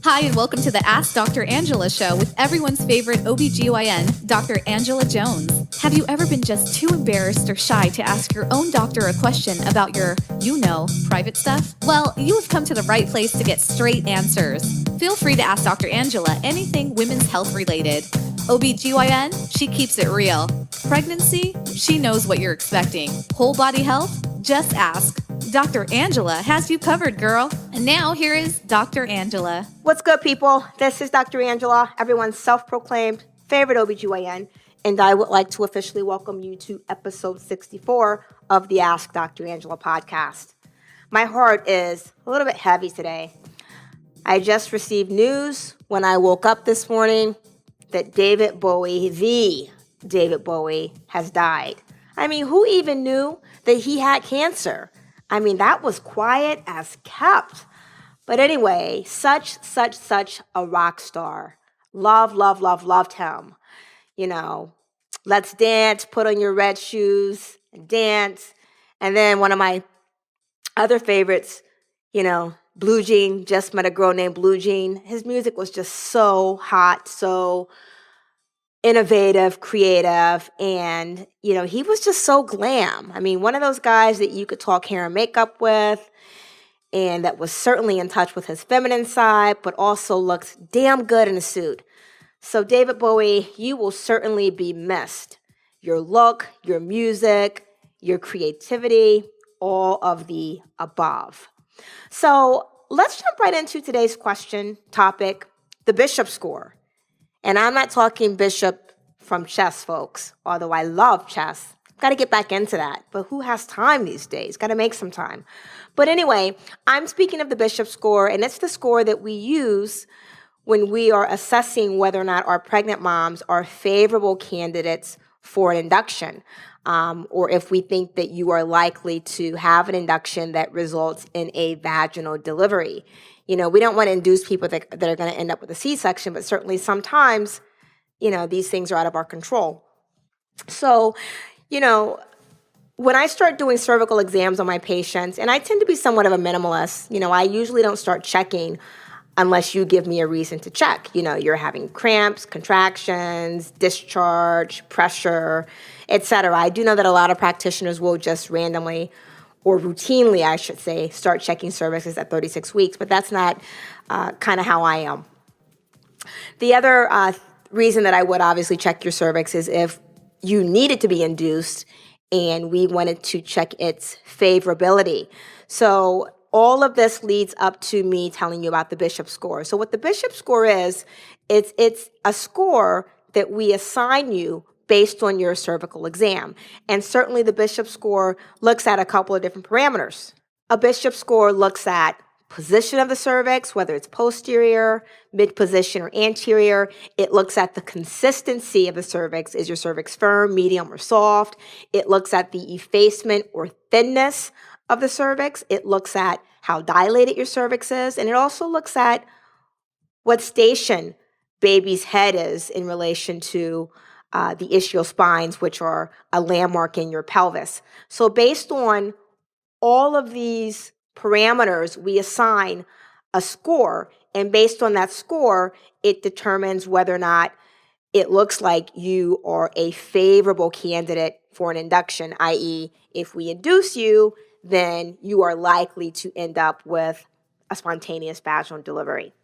Hi, and welcome to the Ask Dr. Angela show with everyone's favorite OBGYN, Dr. Angela Jones. Have you ever been just too embarrassed or shy to ask your own doctor a question about your, private stuff? Well, you have come to the right place to get straight answers. Feel free to ask Dr. Angela anything women's health related. OBGYN, she keeps it real. Pregnancy, she knows what you're expecting. Whole body health, just ask. Dr. Angela has you covered, girl. And now here is Dr. Angela. What's good, people? This is Dr. Angela, everyone's self-proclaimed favorite OBGYN, and I would like to officially welcome you to episode 64 of the Ask Dr. Angela podcast. My heart is a little bit heavy today. I just received news when I woke up this morning that David Bowie, has died. I mean, who even knew that he had cancer? I mean, that was quiet as kept. But anyway, such a rock star. Loved him. You know, let's dance, put on your red shoes, and dance. And then one of my other favorites, Blue Jean, just met a girl named Blue Jean. His music was just so hot, so innovative, creative, and, he was just so glam. I mean, one of those guys that you could talk hair and makeup with, and that was certainly in touch with his feminine side, but also looked damn good in a suit. So David Bowie, you will certainly be missed. Your look, your music, your creativity, all of the above. So let's jump right into today's topic, the Bishop score. And I'm not talking Bishop from chess, folks, although I love chess. Got to get back into that. But who has time these days? Got to make some time. But anyway, I'm speaking of the Bishop score, and it's the score that we use when we are assessing whether or not our pregnant moms are favorable candidates for an induction, or if we think that you are likely to have an induction that results in a vaginal delivery. We don't want to induce people that are going to end up with a C-section, but certainly sometimes, these things are out of our control. So, when I start doing cervical exams on my patients, and I tend to be somewhat of a minimalist, I usually don't start checking unless you give me a reason to check. You're having cramps, contractions, discharge, pressure, etc. I do know that a lot of practitioners will just randomly or routinely, I should say, start checking cervixes at 36 weeks, but that's not kind of how I am. The other reason that I would obviously check your cervix is if you needed to be induced and we wanted to check its favorability. So all of this leads up to me telling you about the Bishop score. So what the Bishop score is, it's a score that we assign you based on your cervical exam. And certainly the Bishop score looks at a couple of different parameters. A Bishop score looks at position of the cervix, whether it's posterior, mid-position, or anterior. It looks at the consistency of the cervix. Is your cervix firm, medium, or soft? It looks at the effacement or thinness of the cervix. It looks at how dilated your cervix is. And it also looks at what station baby's head is in relation to the ischial spines, which are a landmark in your pelvis. So based on all of these parameters, we assign a score, and based on that score, it determines whether or not it looks like you are a favorable candidate for an induction, i.e., if we induce you, then you are likely to end up with a spontaneous vaginal delivery.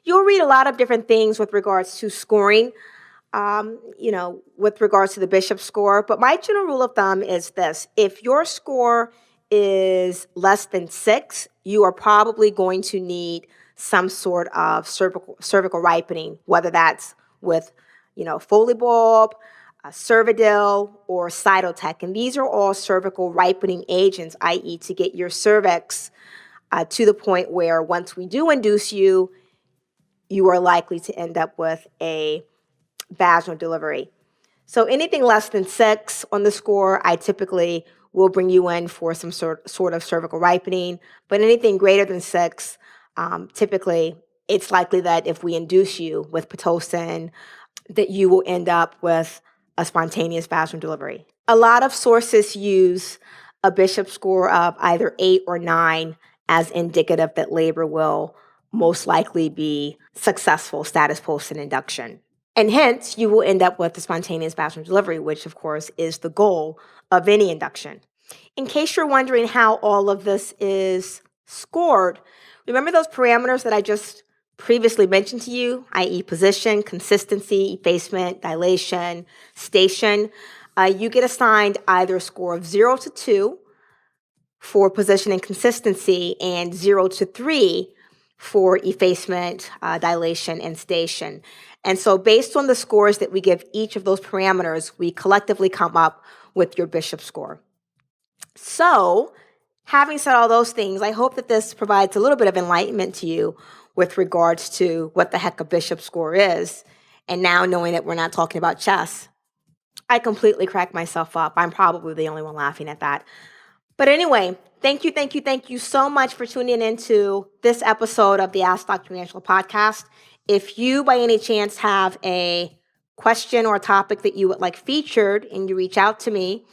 You'll read a lot of different things with regards to scoring, with regards to the Bishop score. But my general rule of thumb is this: if your score is less than 6, you are probably going to need some sort of cervical ripening, whether that's with, Foley bulb, Cervidil, or Cytotec. And these are all cervical ripening agents, i.e. to get your cervix to the point where once we do induce you, you are likely to end up with a vaginal delivery. So anything less than 6 on the score, I typically will bring you in for some sort of cervical ripening. But anything greater than 6, typically it's likely that if we induce you with Pitocin, that you will end up with a spontaneous vaginal delivery. A lot of sources use a Bishop score of either 8 or 9 as indicative that labor will most likely be successful status post and induction. And hence, you will end up with the spontaneous bathroom delivery, which of course is the goal of any induction. In case you're wondering how all of this is scored, remember those parameters that I just previously mentioned to you, i.e. position, consistency, effacement, dilation, station. You get assigned either a score of 0 to 2 for position and consistency and 0 to 3 for effacement, dilation, and station. And so based on the scores that we give each of those parameters, we collectively come up with your Bishop score. So having said all those things, I hope that this provides a little bit of enlightenment to you with regards to what the heck a Bishop score is. And now knowing that we're not talking about chess, I completely crack myself up. I'm probably the only one laughing at that. But anyway, thank you so much for tuning into this episode of the Ask Dr. Angela podcast. If you by any chance have a question or a topic that you would like featured, and you reach out to me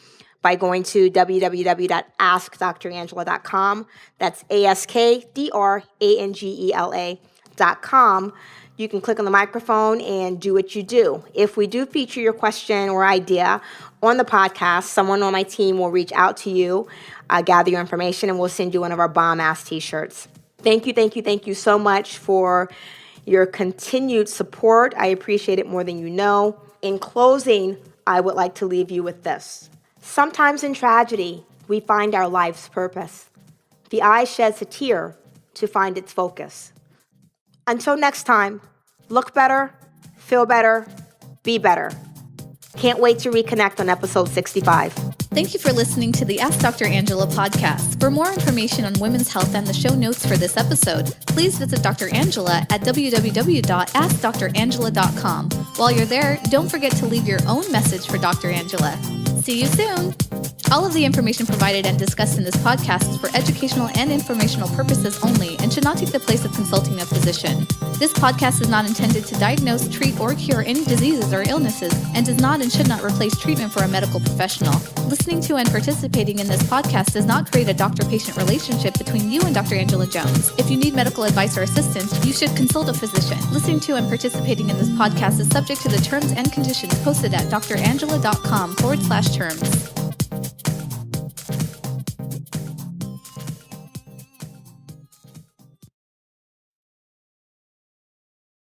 by going to www.askdrangela.com. That's AskDrangela.com. You can click on the microphone and do what you do. If we do feature your question or idea on the podcast, someone on my team will reach out to you, gather your information, and we'll send you one of our bomb-ass t-shirts. Thank you so much for your continued support. I appreciate it more than you know. In closing, I would like to leave you with this. Sometimes in tragedy, we find our life's purpose. The eye sheds a tear to find its focus. Until next time, look better, feel better, be better. Can't wait to reconnect on episode 65. Thank you for listening to the Ask Dr. Angela podcast. For more information on women's health and the show notes for this episode, please visit Dr. Angela at www.askdrangela.com. While you're there, don't forget to leave your own message for Dr. Angela. See you soon! All of the information provided and discussed in this podcast is for educational and informational purposes only and should not take the place of consulting a physician. This podcast is not intended to diagnose, treat, or cure any diseases or illnesses and does not and should not replace treatment for a medical professional. Listening to and participating in this podcast does not create a doctor-patient relationship between you and Dr. Angela Jones. If you need medical advice or assistance, you should consult a physician. Listening to and participating in this podcast is subject to the terms and conditions posted at drangela.com/terms.